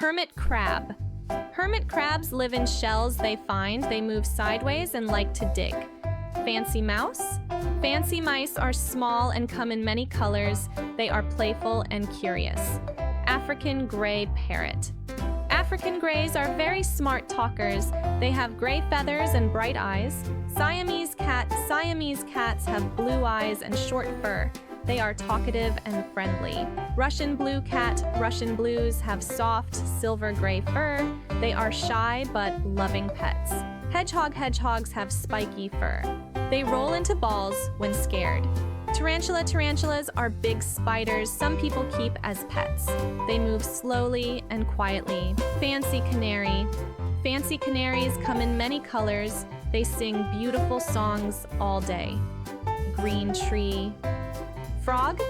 Hermit crab. Hermit crabs live in shells they find. They move sideways and like to dig. Fancy mouse. Fancy mice are small and come in many colors. They are playful and curious. African gray parrot. African grays are very smart talkers. They have gray feathers and bright eyes. Siamese cat. Siamese cats have blue eyes and short fur. They are talkative and friendly. Russian blue cat. Russian blues have soft, silver gray fur. They are shy but loving pets. Hedgehog. Hedgehogs have spiky fur. They roll into balls when scared. Tarantula. Tarantulas are big spiders some people keep as pets. They move slowly and quietly. Fancy canary. Fancy canaries come in many colors. They sing beautiful songs all day. Green tree. Frog.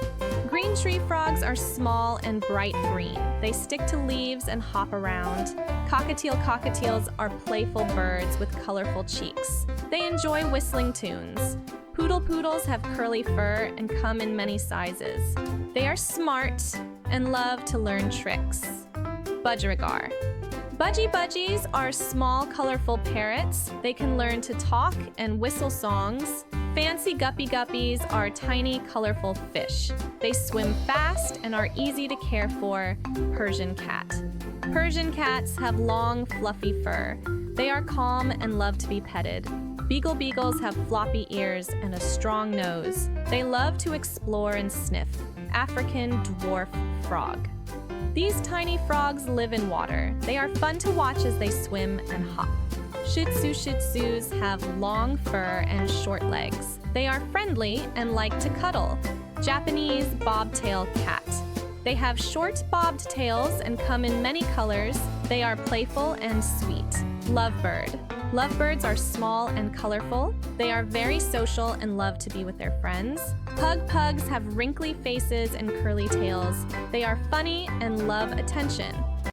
Green tree frogs are small and bright green. They stick to leaves and hop around. Cockatiel. Cockatiels are playful birds with colorful cheeks. They enjoy whistling tunes. Poodle. Poodles have curly fur and come in many sizes. They are smart and love to learn tricks. Budgerigar. Budgies are small, colorful parrots. They can learn to talk and whistle songs. Fancy guppies are tiny, colorful fish. They swim fast and are easy to care for. Persian cat. Persian cats have long, fluffy fur. They are calm and love to be petted. Beagles have floppy ears and a strong nose. They love to explore and sniff. African dwarf frog. These tiny frogs live in water. They are fun to watch as they swim and hop. Shih Tzus have long fur and short legs. They are friendly and like to cuddle. Japanese bobtail cat. They have short bobbed tails and come in many colors. They are playful and sweet. Lovebird. Lovebirds are small and colorful. They are very social and love to be with their friends. Pugs have wrinkly faces and curly tails. They are funny and love attention.